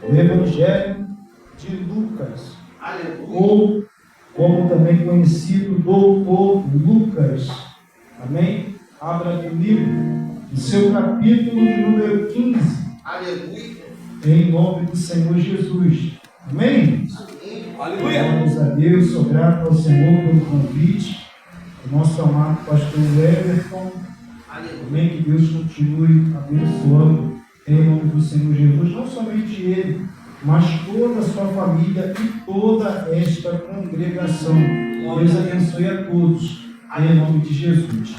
do Evangelho de Lucas, Aleluia. ou como também conhecido, Doutor Lucas. Amém? Abra comigo o seu capítulo de número 15. Aleluia. Em nome do Senhor Jesus. Amém? Aleluia. Glórias a Deus, sou grato ao Senhor pelo convite do nosso amado pastor Everton. Amém? Que Deus continue abençoando em nome do Senhor Jesus, não somente ele, mas toda a sua família e toda esta congregação. Deus abençoe a todos em nome de Jesus.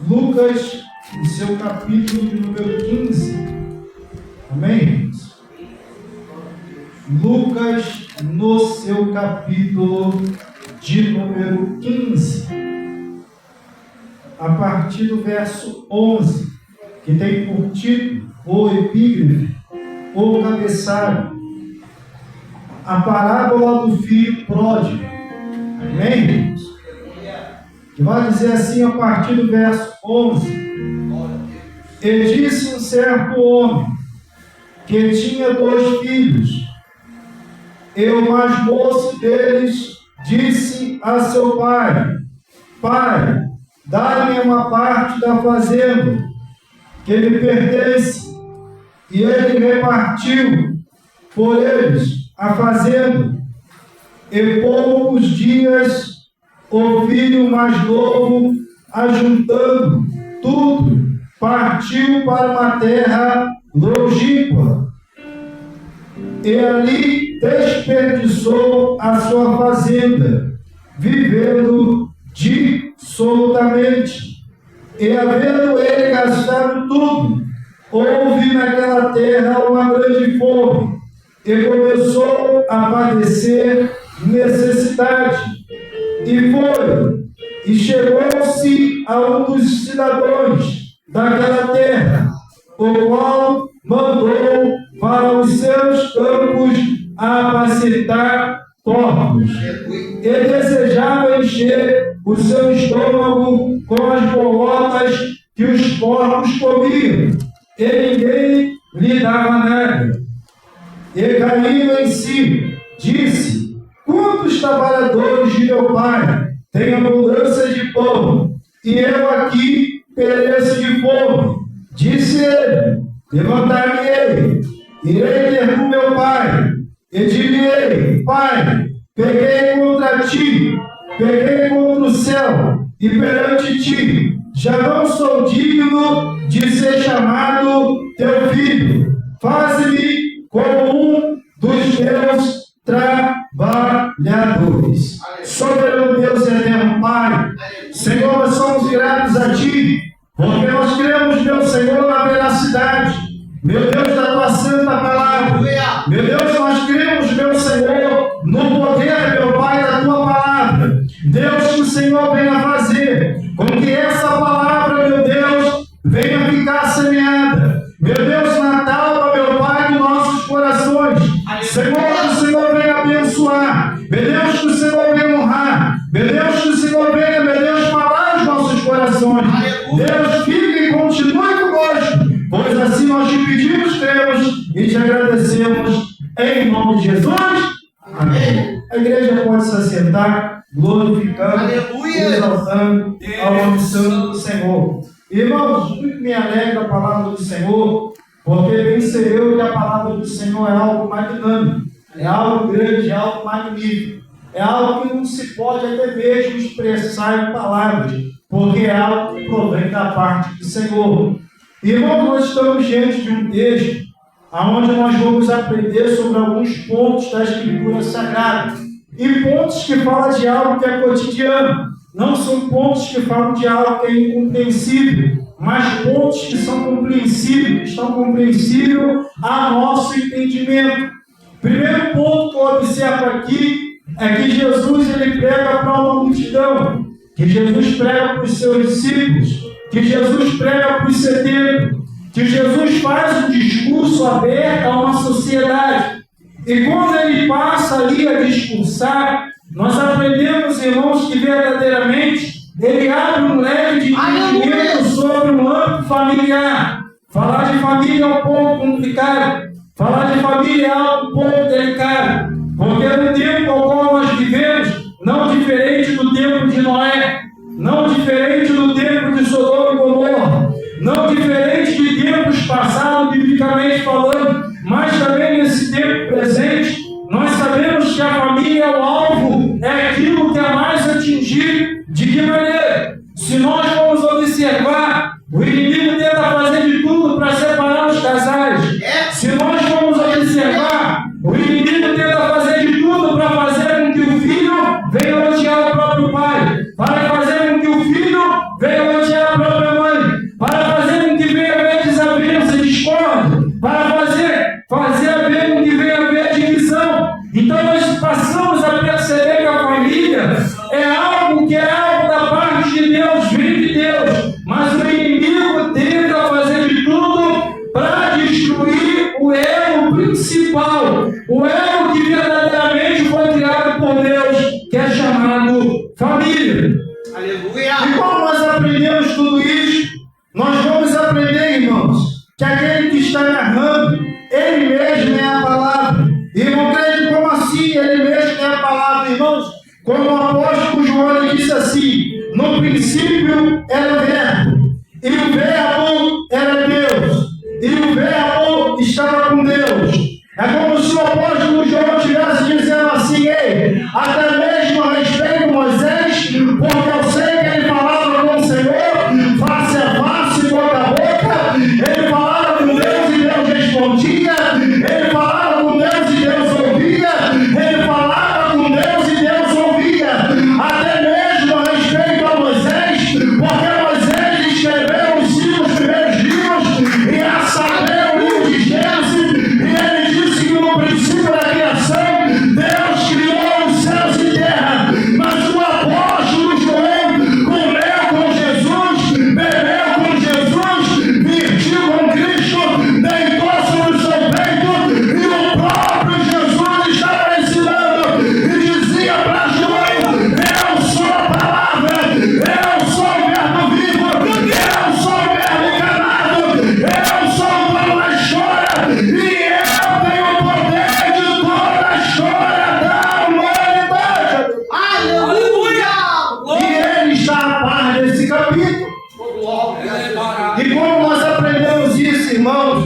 Lucas, no seu capítulo de número 15. Amém? Lucas, no seu capítulo de número 15, a partir do verso 11, que tem por título, ou epígrafe, ou cabeçalho, a parábola do filho pródigo. Amém? Que vai dizer assim a partir do verso 11: E disse um certo homem que tinha 2 filhos, e o mais moço deles disse a seu pai: Pai, dá-me uma parte da fazenda que lhe pertence. E ele repartiu por eles a fazenda. E poucos dias o filho mais novo, ajuntando tudo, partiu para uma terra longínqua, e ali desperdiçou a sua fazenda, vivendo dissolutamente. E havendo ele gastado tudo, houve naquela terra uma grande fome, e começou a padecer necessidade. E foi, e chegou-se a um dos cidadãos daquela terra, o qual mandou para os seus campos apacentar porcos, e desejava encher o seu estômago com as bolotas que os porcos comiam, e ninguém lhe dava nada. E caindo em si, disse: Quantos trabalhadores de meu pai têm abundância de pão, e eu aqui pereço de fome? Disse ele: Levantar-me-ei, irei ter com meu pai, e dir-lhe-ei: Pai, pequei contra ti, pequei contra o céu, e perante ti, já não sou digno de ser chamado teu filho. Faze-me como um dos teus trabalhadores. Soberano Deus e eterno Pai, Senhor, nós somos gratos a ti, porque nós cremos, meu Senhor, na veracidade, meu Deus, da tua santa palavra. Meu Deus, nós cremos, meu Senhor, no poder, meu Pai, da tua palavra. Deus, que o Senhor venha fazer com que essa palavra, meu Deus, venha ficar semeada, meu Deus, na tábua, meu Pai, dos nossos corações. Senhor, que o Senhor venha abençoar, meu Deus, que o Senhor venha honrar, meu Deus, que o Senhor venha, meu Deus, falar aos nossos corações. Deus, fique e continue conosco, pois assim nós te pedimos, cremos e te agradecemos, em nome de Jesus. Amém. A igreja pode se assentar, glorificando, exaltando ao nome santo do Senhor. Irmãos, muito me alegra a palavra do Senhor, porque bem sei eu que a palavra do Senhor é algo magnânimo, é algo grande, é algo magnífico, é algo que não se pode até mesmo expressar em palavras, porque é algo que provém da parte do Senhor. Irmãos, nós estamos diante de um texto onde nós vamos aprender sobre alguns pontos da Escritura Sagrada, e pontos que falam de algo que é cotidiano, não são pontos que falam de algo que é incompreensível, mas pontos que são compreensíveis, que estão compreensíveis a nosso entendimento. Primeiro ponto que eu observo aqui é que Jesus ele prega para uma multidão, que Jesus prega para os seus discípulos, que Jesus prega para os 70, que Jesus faz um discurso aberto a uma sociedade. E quando ele passa ali a discursar, nós aprendemos, irmãos, que verdadeiramente ele abre um leque de entendimento sobre um âmbito familiar. Falar de família é um pouco complicado. Falar de família é algo um pouco delicado, porque no tempo ao qual nós vivemos, não diferente do tempo de Noé, não diferente do tempo de Sodoma e Gomorra, não diferente de tempos passados, biblicamente falando, mas também nesse tempo presente, nós sabemos que a família é o alvo, é aquilo que é mais atingir. De que maneira? Se nós formos observar, o inimigo tenta fazer de tudo para separar os casais. Se nós formos observar, o inimigo tenta fazer de tudo para fazer com que o filho venha odiar o próprio pai, para fazer com que o filho venha odiar a própria mãe, para fazer com que venha haver desavença e discórdia, para fazer haver com que venha haver divisão. Então nós passamos a perceber que a família é algo da parte de Deus, vem de Deus, mas o inimigo tenta fazer de tudo para destruir o elo principal, o elo que verdadeiramente foi criado por Deus, que é chamado família. Aleluia. E como nós aprendemos tudo isso, nós vamos aprender, irmãos, que aquele que está narrando, ele mesmo é a palavra. Irmão, creio, como assim? Ele mesmo é a palavra, irmãos. Como o apóstolo João disse assim: no princípio era o verbo, e o verbo era Deus, e o verbo estava com Deus. É como se o apóstolo João estivesse dizendo assim: ei, até mesmo a respeito de Moisés, porque eu sei que ele falava com o Senhor, face a face, boca a boca, ele falava com Deus e Deus respondia, ele falava com Deus e Deus ouvia, ele falava com Deus e Deus ouvia, até mesmo a respeito a Moisés, porque Moisés escreveu os 5 primeiros livros, e a saber o livro de Gênesis, e ele disse que no princípio da criação, Deus criou os céus e terra, mas o apóstolo João comeu com Jesus, bebeu com Jesus, vestiu com Cristo, deitou sobre o seu peito, e o próprio Jesus estava ensinando, e dizia para João: eu sou a palavra, eu sou o verbo vivo, eu sou o verbo encarnado, eu sou o dono da história, e eu tenho o poder de toda a história da humanidade. Aleluia. E ele está a par desse capítulo. E como nós aprendemos isso, irmãos,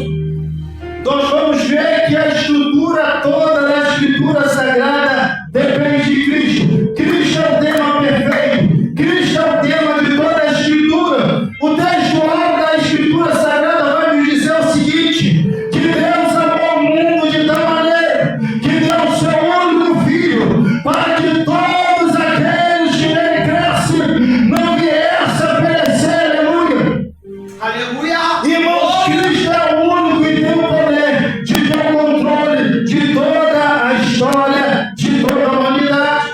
nós vamos ver que a estrutura toda da Escritura Sagrada depende de Cristo. Cristo é o tema perfeito. Cristo é o tema de toda a Escritura. O textual da Escritura Sagrada vai nos dizer o seguinte: que Deus amou o mundo de tal maneira que deu o seu único Filho, para que todos aqueles que nele crescem não viessem a perecer. Aleluia. Aleluia. Irmãos, Cristo é o único que tem o poder de ter o controle de toda a história, de toda a humanidade.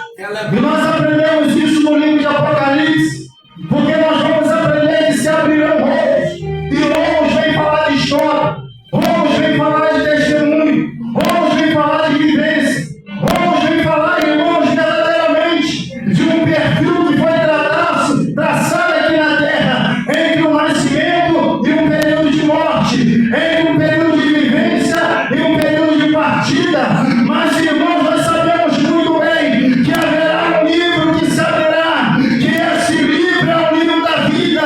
E nós aprendemos isso no livro de Apocalipse, porque nós vamos aprender que se abrirão rolos, e rolos vem falar de história, rolos vem falar de testemunho, rolos vem falar de vivência, rolos vem falar, irmãos, verdadeiramente de um perfil que foi traçado aqui na terra, entre o nascimento e um período de morte, entre um período de vivência e um período de partida. Mas, irmãos, nós sabemos muito bem que haverá um livro que se abrirá, que esse livro é o livro da vida,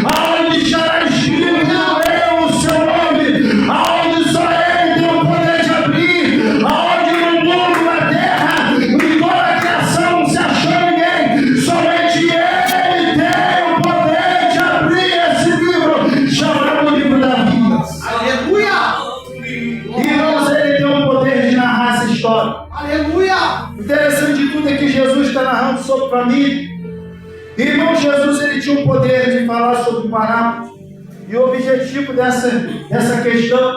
aonde estará escrito eu, o seu nome, aonde só ele tem o poder de abrir, aonde no mundo, na terra, em toda a criação não se achou ninguém, somente ele tem o poder de abrir esse livro, chamado livro da vida. Aleluia. Irmãos, ele tem o poder de narrar essa história. Aleluia. Interessante de tudo é que Jesus está narrando sobre família. Irmão, Jesus ele tinha o poder de falar sobre parábolas. E o objetivo dessa questão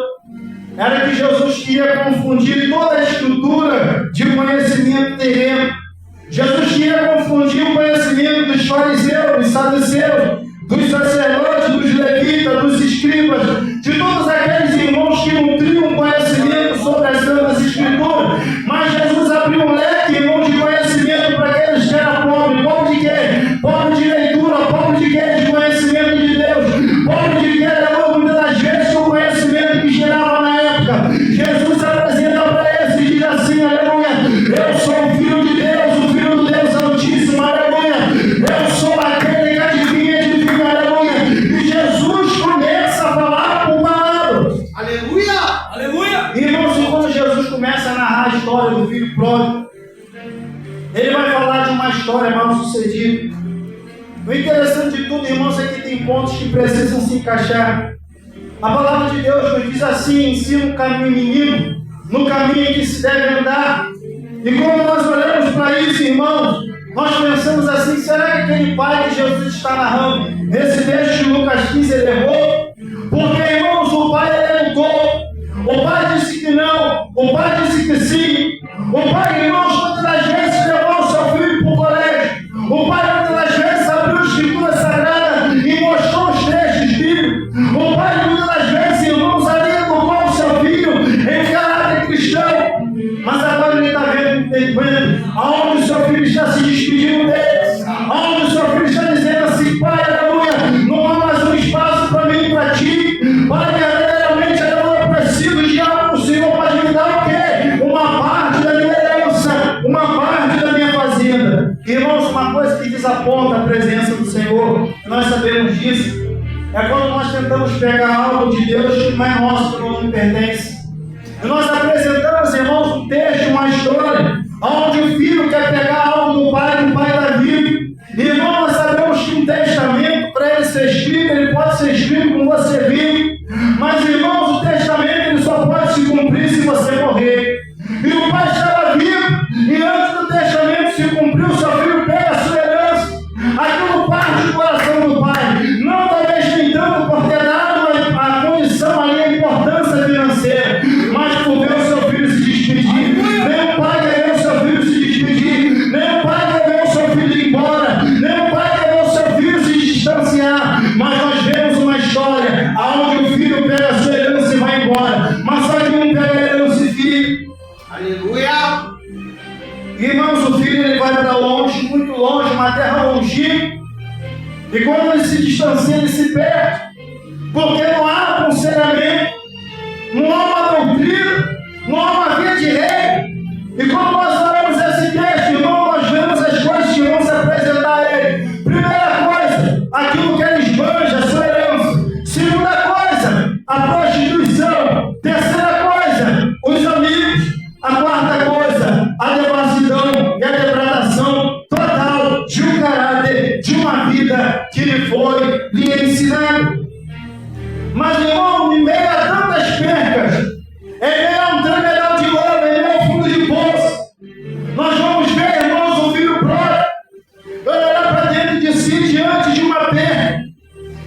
era que Jesus queria confundir toda a estrutura de conhecimento terreno. Jesus queria confundir o conhecimento dos fariseus, dos saduceus, dos sacerdotes, dos levitas, dos escribas, de todos aqueles irmãos que nutriam conhecimento sobre as Santas Escrituras. Mas Jesus abriu um leque, irmão, de conhecimento para aqueles que eram pobres. Pobre de quê? Pobre de leitura, pobre de quê? De conhecimento de Deus. Pobre de quê? Muitas das vezes o conhecimento que gerava na época. Jesus se apresenta para eles e diz assim, aleluia, eu sou o Filho de Deus, o Filho do Deus Altíssimo, aleluia, eu sou aquele que adivinha, aleluia, e Jesus começa a falar por palavras. Aleluia. Aleluia. Irmãos, e quando Jesus começa a narrar a história do filho pródigo, ele vai falar de uma história mal sucedida. O interessante de tudo, irmãos, é que tem pontos que precisam se encaixar. A palavra de Deus nos diz assim, ensina o caminho menino, no caminho em que se deve andar. E quando nós olhamos para isso, irmãos, nós pensamos assim, será que aquele pai que Jesus está narrando, nesse texto de Lucas 15, ele errou? Porque, irmãos, o pai ele educou. O pai disse que não, o pai disse que sim. O pai, irmãos, muitas das vezes levou o seu filho para o colégio. O pai, muitas das vezes, abriu a Escritura Sagrada e mostrou os trechos bíblicos. O pai, muitas das vezes, irmãos, ali educou o seu filho em caráter cristão. Mas agora ele está vendo aonde o seu filho está se despedindo dele, aonde o seu filho está dizendo assim, pai, aleluia, não há mais um espaço para mim e para ti. Pai, verdadeiramente, aleluia, eu preciso de algo. O Senhor pode me dar o quê? Uma parte da minha herança, uma parte da minha fazenda. Irmãos, uma coisa que desaponta a presença do Senhor, nós sabemos disso, é quando nós tentamos pegar algo de Deus que não é nosso, que não nos pertence. E nós apresentamos, irmãos, um texto, uma história, onde o filho quer pegar algo do pai está vivo. Irmão, nós sabemos que um testamento, para ele ser escrito, ele pode ser escrito com você vivo. Mas, irmãos, o testamento ele só pode se cumprir se você morrer. E o pai estava vivo, e antes do testamento se cumprir, o seu filho pega a sua herança. Aquilo parte do coração do pai. Não talvez nem tanto por ter dado a condição ali, a importância financeira, mas por ver o seu filho se despedir. Nem o pai quer ver o seu filho se despedir, nem o pai quer ver o seu filho ir embora, nem o pai quer ver o seu filho se distanciar. Mas nós vemos uma história onde o filho pega a sua herança e vai embora. Mas só que um pega a herança e fica. Aleluia. Irmãos, o filho ele vai para longe, muito longe, uma terra longínqua. E quando ele se distancia, ele se perde. Porque não há aconselhamento, não há uma doutrina, não há uma via de regra. E quando nós olhamos esse texto, irmão, nós vemos as coisas que vão se apresentar a ele. Primeira coisa, aquilo que ele esbanja, a sua herança. Segunda coisa, a prostituição. Terceira coisa, os amigos. A quarta coisa, a devassidão e a degradação total de um caráter, de uma vida que lhe foi lhe ensinado. Mas, irmão, em meio a tantas percas, em meio a um tremedal de lama, em meio ao fundo de poço, nós vamos ver, irmãos, o filho pródigo olhar para dentro de si diante de uma perca.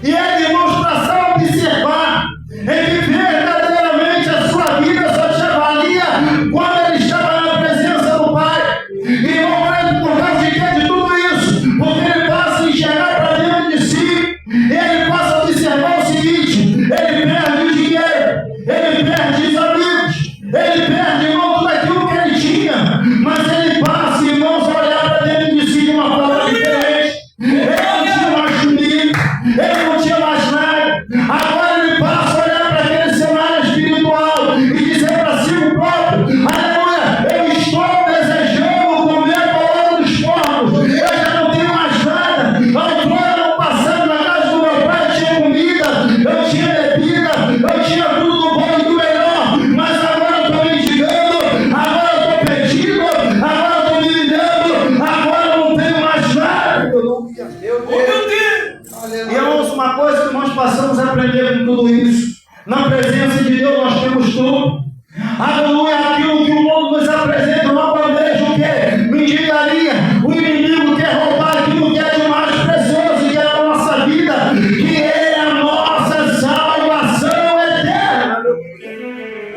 E ele, irmãos, passar a observar em que verdadeiramente a sua vida só te avalia quando ele estava na presença do Pai. Irmão, por causa de quê? De tudo isso, porque ele passa a enxergar para dentro de si, e ele passa a observar o seguinte: ele perde o dinheiro, ele perde os amigos, ele perde, irmão, tudo aquilo que ele tinha, mas ele passa, irmãos, a olhar para dentro de si de uma forma diferente. Ele não tinha mais comida, ele não tinha mais nada. Agora ele passa a olhar para aquele cenário espiritual e dizer para si o próprio: aleluia, eu estou desejando comer a palavra dos porcos, eu já não tenho mais nada. Outrora, no passado, na casa do meu pai, eu tinha comida, eu tinha bebida, eu tinha tudo do bom e do melhor, mas agora eu estou mendigando, agora eu estou perdido, agora eu estou me virando, agora eu não tenho mais nada. Oh, meu Deus. Irmãos, uma coisa que nós passamos a aprender com tudo isso: na presença de Deus nós temos tudo. Aleluia, aquilo que o mundo nos apresenta, uma bandeja, o quê? Mendigaria. O inimigo quer roubar aquilo que é de mais precioso, que é a nossa vida, que é a nossa salvação eterna.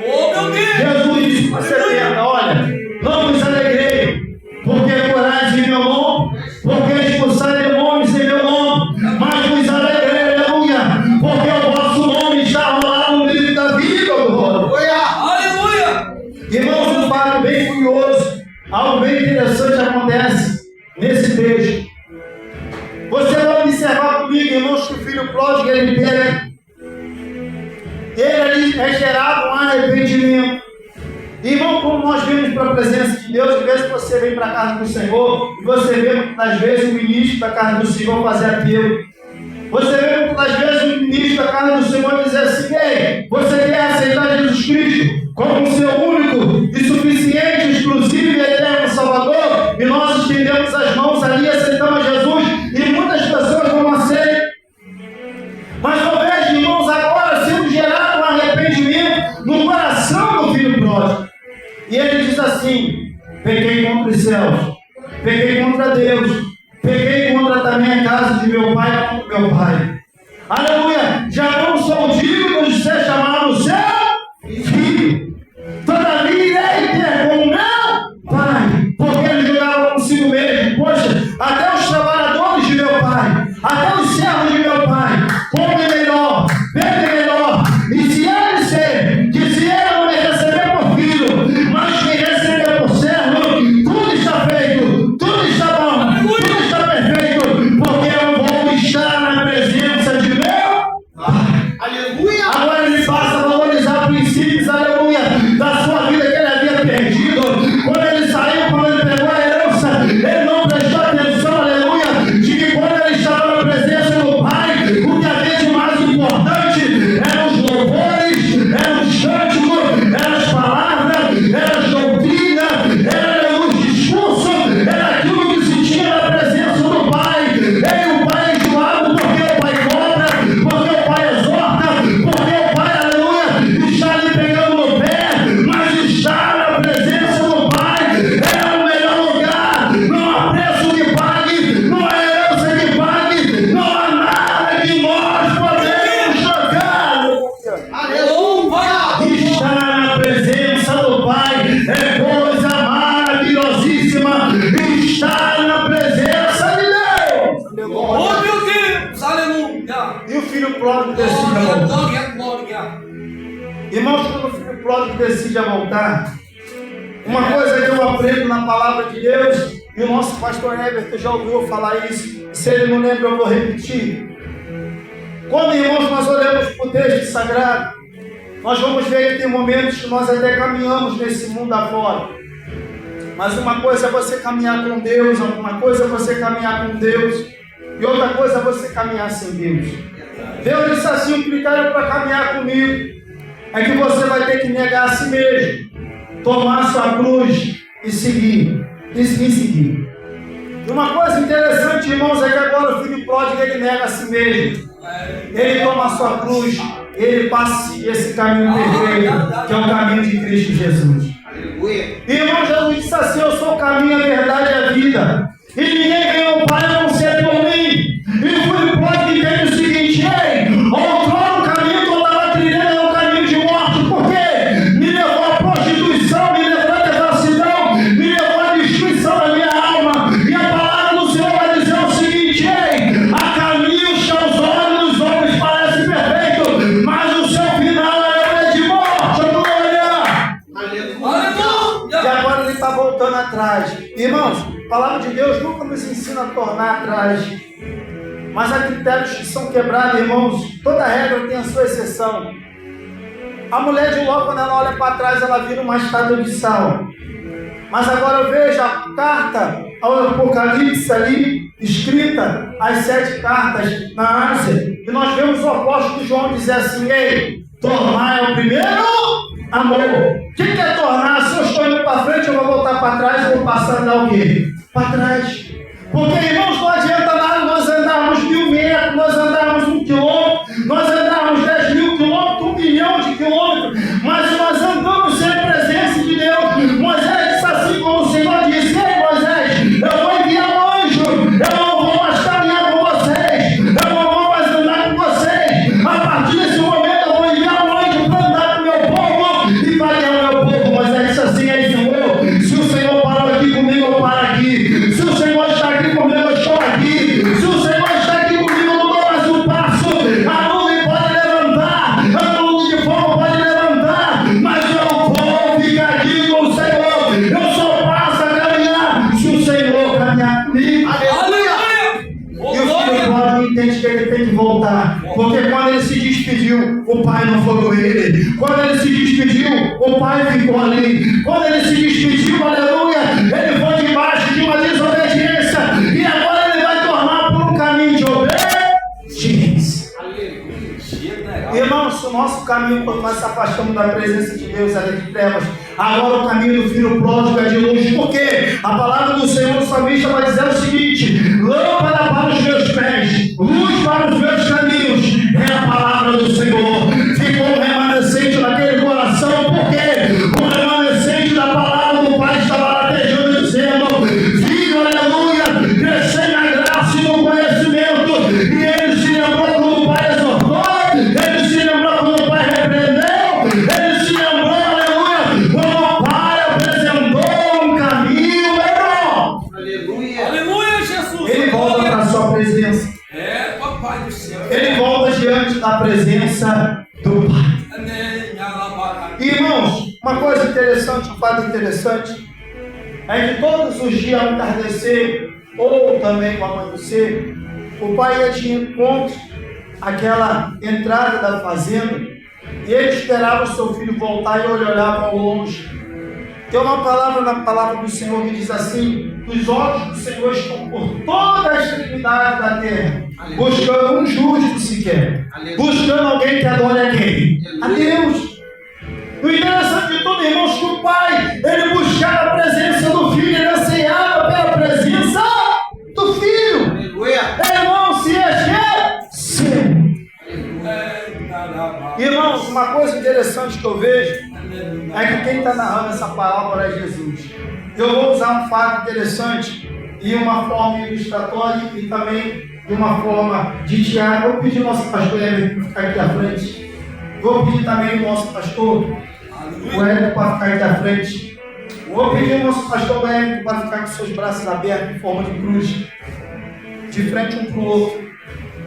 Oh, meu Deus. Jesus disse para 70, olha, não vos alegrei, porque curais em meu nome, porque expulsai demônios em meu nome, mas vos alegrei, aleluia, porque o vosso nome está lá no livro da vida, glória. Aleluia. Irmãos, um fato bem curioso, algo bem interessante acontece nesse texto. Você vai observar comigo, irmãos, que o filho pródigo ele pega, ele ali é gerado um arrependimento. Irmão, como nós vimos para a presença de Deus, às vezes você vem para a casa do Senhor e você vê muitas das vezes o ministro da casa do Senhor fazer aquilo. Você vê muitas das vezes o ministro da casa do Senhor dizer assim: ei, você quer aceitar Jesus Cristo como o seu único e suficiente, exclusivo e eterno Salvador? E nós estendemos as mãos ali e aceitamos Jesus, e muitas pessoas não aceitam. Mas eu vejo, irmãos, agora sendo gerado um arrependimento no coração do filho pródigo. E ele diz assim: pequei contra os céus, pequei contra Deus, pequei contra também a casa de meu pai contra meu pai. Aleluia! Já não sou digno de ser chamado seu filho. Todavia irei ter com o meu pai, porque ele julgava consigo mesmo. Poxa, até os trabalhadores de meu pai, até os servos de meu pai, comem melhor, bebem melhor. E se ele ser, que se ele não me receber por filho, mas me receber por servo, tudo está feito, tudo está bom, tudo está perfeito, porque eu vou estar na presença de meu pai. Aleluia. Agora ele passa a valorizar princípios, aleluia, da sua vida que ele havia perdido. Quando ele saiu, quando ele pegou a herança, ele não prestou atenção, aleluia, de que quando ele estava na presença do Pai, o que havia de mais importante eram os louvores, eram os cânticos, eram as palavras, eram as doutrinas, eram os discursos, era aquilo que se tinha na presença do Pai. E o Pai é enjoado porque o Pai cobra, porque o Pai exorta, porque o Pai, aleluia, está lhe pegando no pé, mas está na presença do Pai. É o melhor lugar, não há preço que pague, não há herança que pague, não há nada que nós podemos tocar. Aleluia. Estar na presença do Pai é coisa maravilhosíssima. Estar na presença de Deus. Oh, meu Deus! Aleluia! E o filho pródigo decide Glória, voltar. glória, glória! Irmãos, quando o filho pródigo decide a voltar, uma coisa que eu aprendo na palavra de Deus, e o nosso pastor Everton já ouviu falar isso, se ele não lembra eu vou repetir. Quando, irmãos, nós olhamos para o texto sagrado, nós vamos ver que tem momentos que nós até caminhamos nesse mundo afora. Mas uma coisa é você caminhar com Deus, uma coisa é você caminhar com Deus, e outra coisa é você caminhar sem Deus. Deus disse assim: o critério para caminhar comigo é que você vai ter que negar a si mesmo, tomar a sua cruz e seguir, e me seguir. E uma coisa interessante, irmãos, é que agora o filho pródigo, ele nega a si mesmo. Ele toma a sua cruz, ele passa a seguir esse caminho perfeito, que é o caminho de Cristo Jesus. Aleluia. Irmão, Jesus disse assim: eu sou o caminho, a verdade e a vida, e ninguém vem ao Pai a não ser por mim. E o filho pródigo entende o seguinte: ei, outrora o caminho que eu estava trilhando era um caminho de morte, porque me levou à prostituição, me levou à devassidão, me levou à destruição da minha alma. E a palavra do Senhor vai dizer o seguinte: ei, há caminhos que aos olhos dos homens parecem perfeitos, mas o seu final é de morte. Glória! Aleluia. E agora ele está voltando atrás. Irmãos, a palavra de Deus nunca nos ensina a tornar atrás. Mas há critérios que são quebrados, irmãos. Toda regra tem a sua exceção. A mulher de Ló, quando ela olha para trás, ela vira uma estátua de sal. Mas agora eu vejo a carta ao Apocalipse ali, escrita, as 7 cartas na Ásia. E nós vemos o apóstolo João dizer assim: ei, tornar é o primeiro amor. O que é tornar? Se eu estou indo para frente, eu vou voltar para trás, eu vou passar a dar o quê? Para trás. Porque, irmãos, não adianta nada nós andarmos 1000 metros, nós andarmos 1 quilômetro, nós andarmos 10.000 quilômetros, 1 milhão de quilômetros, mas nós andamos sem a presença de Deus. Moisés disse assim, como o Senhor disse: ei, Moisés, eu vou enviar um anjo, eu não vou mais caminhar com vocês, eu não vou mais andar com vocês. A partir desse momento eu vou enviar um anjo para andar com o meu povo e para guiar o meu povo. Moisés disse assim: ei, Senhor, se o Senhor parou aqui comigo, eu paro aqui. Se o Senhor está aqui comigo, eu o pai não foi com ele. Quando ele se despediu, o pai ficou ali. Quando ele se despediu, aleluia, ele foi debaixo de uma desobediência. E agora ele vai tornar por um caminho de obediência. Irmãos, o nosso caminho, quando nós se afastamos da presença de Deus, é de trevas. Agora o caminho do filho pródigo é de luz. Por quê? A palavra do Senhor, o salmista, vai dizer o seguinte: lâmpada para os meus pés, luz para os meus caminhos, é a palavra do Senhor. Ficou um remanescente naquele coração. Por quê? O remanescente da palavra do Pai estava latejando, dizendo: filho, aleluia, crescei na graça e no conhecimento. E ele se lembrou quando o Pai exortou, ele se lembrou quando o Pai repreendeu, ele se lembrou, aleluia, quando o Pai apresentou um caminho melhor. Aleluia. Aleluia, Jesus. Ele volta para a sua presença. É, papai do céu. Ele volta diante da presença do Pai. Irmãos, uma coisa interessante, um fato interessante, é que todos os dias ao entardecer, ou também ao amanhecer, o pai ia de encontro àquela entrada da fazenda, e ele esperava o seu filho voltar e ele olhava ao longe. Tem uma palavra na palavra do Senhor que diz assim: os olhos do Senhor estão por toda a extremidade da terra, buscando um justo sequer, buscando alguém que adore a quem? A Deus. O interessante de tudo, irmãos, que o pai, ele buscava a presença do filho, ele ansiava pela presença do filho. Aleluia. Irmão, se esquece. Irmãos, uma coisa interessante que eu vejo é que quem está narrando essa palavra é Jesus. Eu vou usar um fato interessante e uma forma ilustratória e também de uma forma de teatro. Vou pedir ao nosso pastor Everton para ficar aqui à frente. Vou pedir também ao nosso pastor o Everton para ficar aqui à frente. Vou pedir ao nosso pastor Everton para ficar com seus braços abertos em forma de cruz, de frente um para o outro.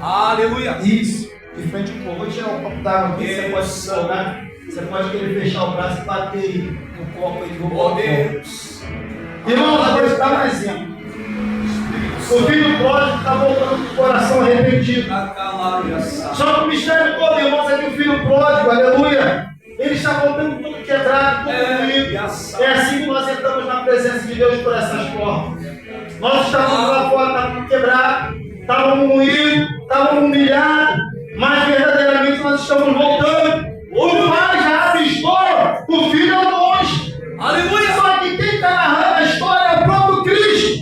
Aleluia. Isso, de frente um para o outro. Vou tirar um copo d'água aqui, você pode se jogar. Você pode querer fechar o braço e bater no copo aí do Oh, Deus. Irmãos, eu vou te dar um exemplo. O filho pródigo está voltando com o coração arrependido. Só que o mistério todo, irmãos, é que o filho pródigo, aleluia, ele está voltando tudo quebrado, tudo moído. É assim que nós entramos na presença de Deus por essas portas. Nós estávamos lá fora, estávamos tudo quebrado, estávamos moídos, estávamos humilhados, mas verdadeiramente nós estamos voltando. O pai já avistou, o filho é longe. Aleluia. Só que quem está narrando a história é o próprio Cristo.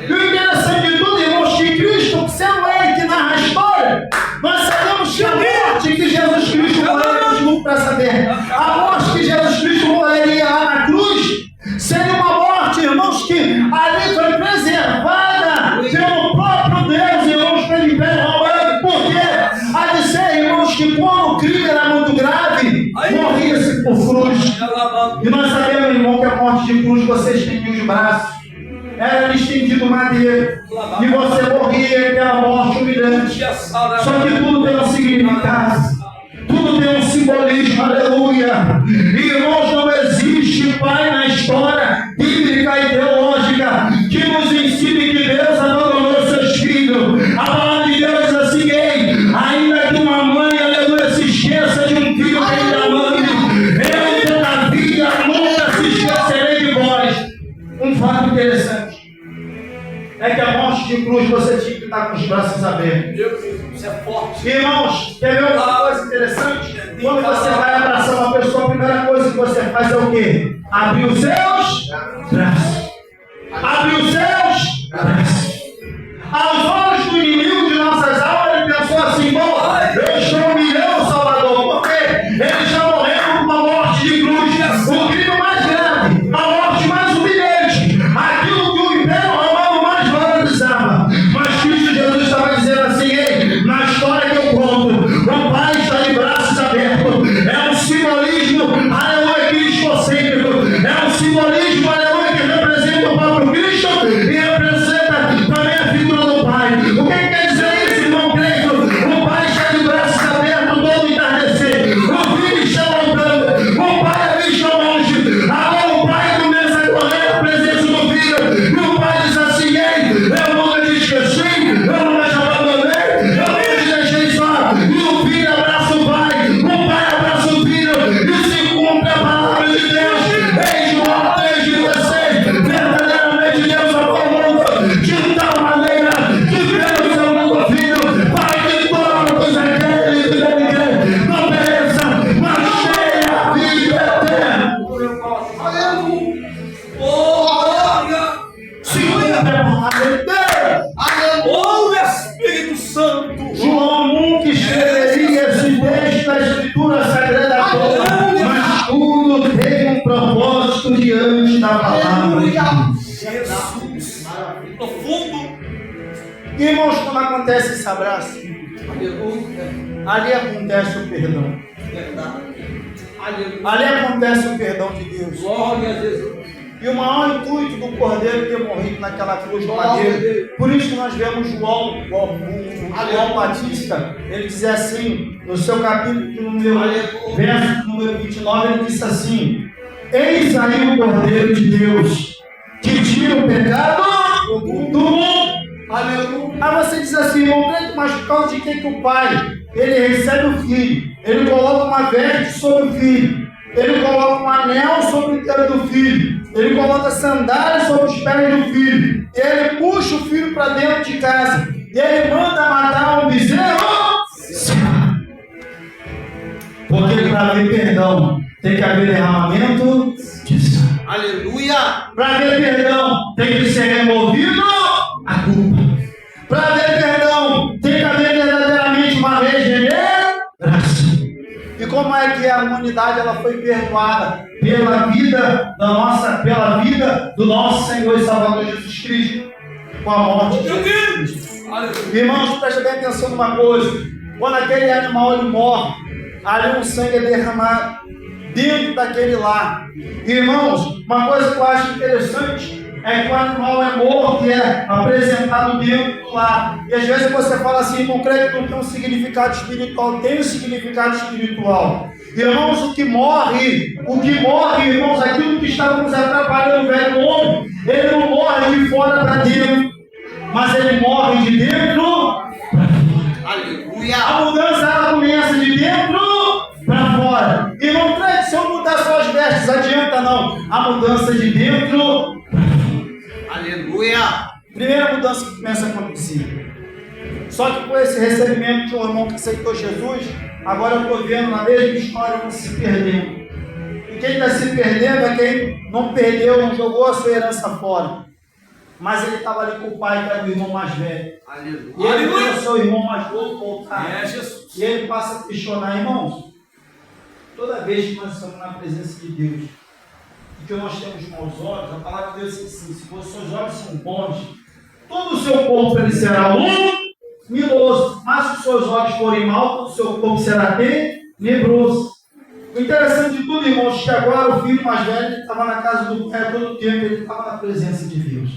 E o interessante de tudo, irmãos, que Cristo, sendo ele que narra a história, nós sabemos que a morte que Jesus Cristo morreu, para saber, a morte que Jesus Cristo morreria lá na cruz, seria uma morte, irmãos, que ali foi preservada pelo próprio Deus, irmãos, pelo Império Romano. Porque há de ser, irmãos, que quando o crime era muito grave, morria-se por cruz. E nós sabemos, irmão, que a morte de cruz você estendia os braços. Era estendido madeira. E você morria aquela morte humilhante. Só que tudo tem um significado. Tudo tem um simbolismo. Aleluia. Irmãos, não existe pai na história bíblica e teológica que nos ensine que Deus abandonou seus filhos. A palavra de Deus diz assim: ei, ainda que uma mãe, aleluia, se esqueça de um filho que ainda ama, eu todavia nunca se esquecerei de vós. Um fato interessante é que a morte de cruz você tinha que estar com os braços abertos. Isso é forte. Irmãos, quer ver uma coisa interessante? Quando você vai abraçar uma pessoa, a primeira coisa que você faz é o quê? Abrir os seus braços. Abrir os seus braços. Aos olhos do inimigo de nossas almas, ele pensou assim: bom, eu estou humilhando o Salvador, porque ele já morreu com uma morte de cruz. O crime mais grave, a morte mais humilhante, aquilo que o Império Romano mais valorizava. Mas Cristo Jesus estava dizendo assim: ei, na história que eu conto, o Pai está de braços abertos. É um simbolismo, aleluia, cristocêntrico. É um simbolismo, aleluia, que representa o próprio Cristo e representa também a figura do Pai. O que quer dizer isso, irmão Cristo? O Pai está de braços abertos todo entardecer. O Filho está voltando. O Pai é visto ao longe. propósito diante da palavra de Deus. Jesus. Profundo. Irmãos, quando acontece esse abraço, Aleluia. ali acontece o perdão. Verdade. Aleluia. Ali acontece o perdão de Deus. Glória a Jesus. E o maior intuito do Cordeiro ter morrido naquela cruz de Glória a madeira. Deus. Por isso que nós vemos João Batista, ele dizia assim, no seu capítulo número, verso número 29, ele disse assim: eis aí o Cordeiro de Deus, que tira o pecado do mundo. Aleluia. Aí você diz assim, irmão, mas por causa de que o Pai, ele recebe o Filho, ele coloca uma veste sobre o Filho, ele coloca um anel sobre o dedo do Filho, ele coloca sandálias sobre os pés do Filho, ele puxa o Filho para dentro de casa, e ele manda matar um bezerro? Porque para haver perdão, tem que haver derramamento de sangue. Aleluia. Para haver perdão, tem que ser removido a culpa. Para haver perdão, tem que haver verdadeiramente uma regeneração. E como é que a humanidade ela foi perdoada? Pela vida pela vida do nosso Senhor e Salvador Jesus Cristo, com a morte de Jesus Cristo. Aleluia. Irmãos, presta bem atenção numa coisa: quando aquele animal ele morre, ali o sangue é derramado dentro daquele lar. Irmãos, uma coisa que eu acho interessante é que o animal é morto e é apresentado dentro do lar. E às vezes você fala assim, não creio que não tem um significado espiritual. Tem um significado espiritual. Irmãos, o que morre, irmãos, aquilo que estávamos atrapalhando o velho homem, ele não morre de fora para dentro, mas ele morre de dentro para fora. Aleluia. A mudança ela começa de dentro para fora. E não creio que se eu mudar suas vestes, adianta não. A mudança de dentro para fora. Aleluia. Primeira mudança que começa a acontecer. Só que com esse recebimento de um irmão que aceitou Jesus, agora eu estou vendo na mesma história um se perdendo. E quem está se perdendo é quem não perdeu, não jogou a sua herança fora. Mas ele estava ali com o pai, que era o irmão mais velho. Aleluia. E ele vê o seu irmão mais novo voltar. É Jesus. E ele passa a questionar, irmãos, toda vez que nós estamos na presença de Deus, que nós temos maus olhos, a palavra de Deus diz assim: se os seus olhos são bons, todo o seu corpo ele será luminoso, mas se os seus olhos forem maus, todo o seu corpo será tenebroso. O interessante de tudo, irmãos, que agora o filho mais velho estava na casa do pai todo o tempo, ele estava na presença de Deus.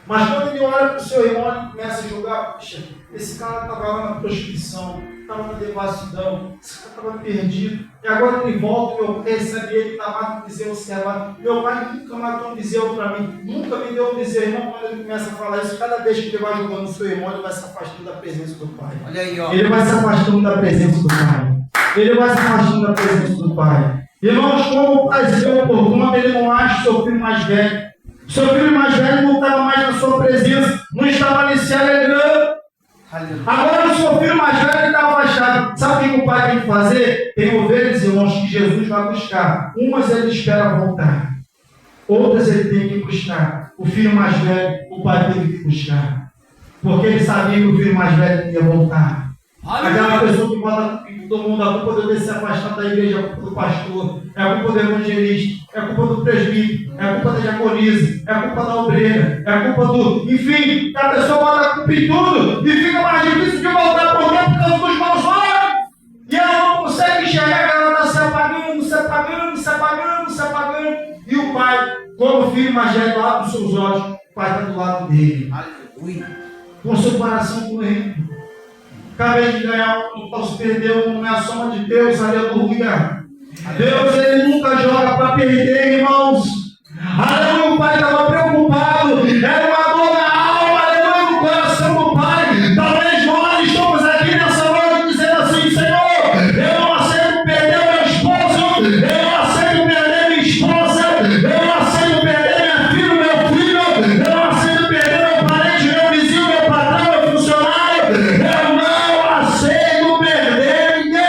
Mas quando ele olha para o seu irmão, ele começa a julgar: puxa, esse cara estava lá na prostituição, estava na devassidão, esse cara estava perdido, e agora ele volta, meu pai recebe ele, está lá no bezerro servado. Meu pai nunca matou um bezerro para mim, nunca me deu um bezerro. Irmão, quando ele começa a falar isso, cada vez que ele vai julgando o seu irmão, ele vai se afastando da presença do pai. Olha aí, ó. Ele vai se afastando da presença do pai. Ele vai se afastando da presença do pai. Irmãos, como o pai se oportuno, ele não acha o seu filho mais velho. Seu filho mais velho não estava mais na sua presença, não estava ali se alegrando. Agora o seu filho mais velho está afastado. Sabe o que o pai tem que fazer? Tem ovelhas, irmãos, que Jesus vai buscar. Umas ele espera voltar, outras ele tem que buscar. O filho mais velho, o pai teve que buscar, porque ele sabia que o filho mais velho ia voltar. Aquela pessoa que bota a culpa em todo mundo, a culpa de eu ter se afastado da igreja, é a culpa do pastor, é a culpa do evangelista, é a culpa do presbítero, é a culpa da diaconisa, é a culpa da obreira, é a culpa do... Enfim, a pessoa bota a culpa em tudo e fica mais difícil de voltar por dentro por causa dos maus olhos. E ela não consegue enxergar, que ela está se apagando, se apagando, se apagando, se apagando. E o pai, como o filho mais velho, abre os seus olhos, o pai está do lado dele. Aleluia. Com seu coração doendo. Acabei de ganhar, não posso perder, não é a soma de Deus, aleluia. Deus, ele nunca joga para perder, irmãos. Aleluia, o pai estava preocupado, era uma dor na alma, aleluia, no coração do pai. Talvez nós estamos aqui nessa noite dizendo assim: Senhor, eu não aceito perder meu esposo, eu não aceito perder minha esposa, eu não aceito perder minha filha, meu filho, eu não aceito perder meu parente, meu vizinho, meu patrão, meu funcionário, eu não aceito perder ninguém.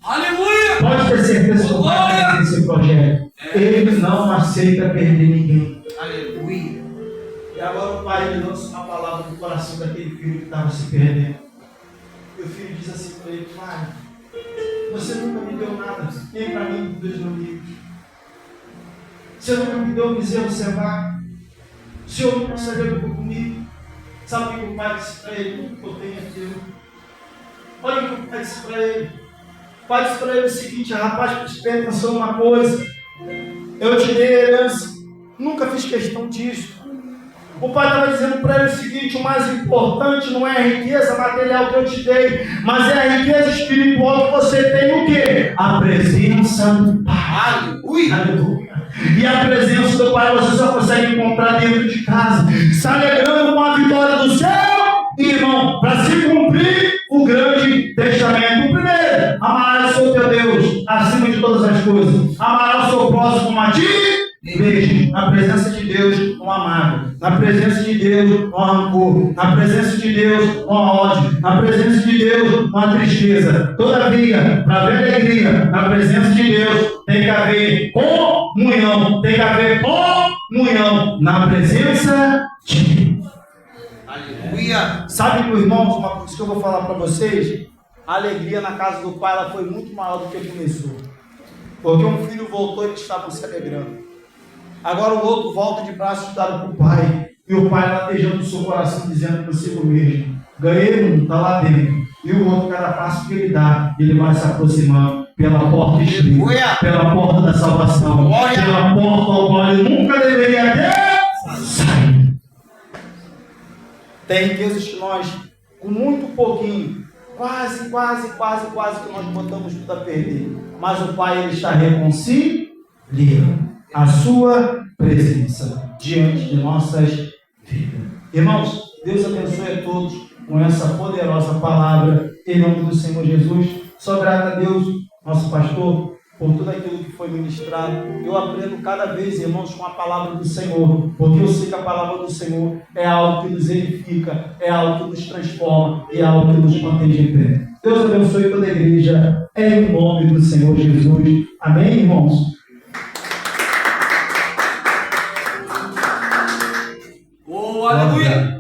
Aleluia. Pode ter certeza que o pai tem esse projeto. Ele não aceita perder ninguém. Aleluia. E agora o pai ele lança uma palavra no coração daquele filho que estava se perdendo. E o filho diz assim para ele: pai, você nunca me deu nada, nem para mim, dos meus amigos. Você nunca me deu bezerro sem vaca. O Senhor nunca se alegrou comigo. Sabe o que o pai disse para ele? Tudo que eu tenho é teu. Olha o que o pai disse para ele. O pai disse para ele o seguinte: rapaz, preste atenção numa coisa. Eu te dei herança. Nunca fiz questão disso. O pai estava dizendo para ele o seguinte: o mais importante não é a riqueza material que eu te dei, mas é a riqueza espiritual que você tem. O quê? A presença do Pai. Aleluia. Aleluia. E a presença do Pai você só consegue encontrar dentro de casa, se alegrando com a vitória do céu, irmão, para se cumprir o grande testamento. O primeiro: amarás o teu Deus acima de todas as coisas, amarás o seu próximo como a ti. Veja, na presença de Deus não há mágoa, na presença de Deus não há rancor, na presença de Deus não há ódio, na presença de Deus não há tristeza. Todavia, para haver alegria, na presença de Deus tem que haver comunhão, tem que haver comunhão na presença de Deus. Aleluia. Sabe, meus irmãos, uma coisa que eu vou falar para vocês: a alegria na casa do Pai ela foi muito maior do que começou, porque um filho voltou e eles estavam se alegrando. Agora o outro volta de braços dados para o pai, e o pai latejando o seu coração, dizendo consigo mesmo: ganhei um, está lá dentro. E o outro, cada passo que ele dá, ele vai se aproximando pela porta estreita, pela porta da salvação, pela porta ao qual ele nunca deveria ter saído. Tem riquezas que nós, com muito pouquinho, quase que nós botamos tudo a perder. Mas o Pai, ele está reconciliando a sua presença diante de nossas vidas. Irmãos, Deus abençoe a todos com essa poderosa palavra, em nome do Senhor Jesus. Sou grato a Deus, nosso pastor, por tudo aquilo que foi ministrado. Eu aprendo cada vez, irmãos, com a palavra do Senhor, porque eu sei que a palavra do Senhor é algo que nos edifica, é algo que nos transforma e é algo que nos mantém de pé. Deus abençoe toda a igreja, em nome do Senhor Jesus. Amém, irmãos? Oh, aleluia.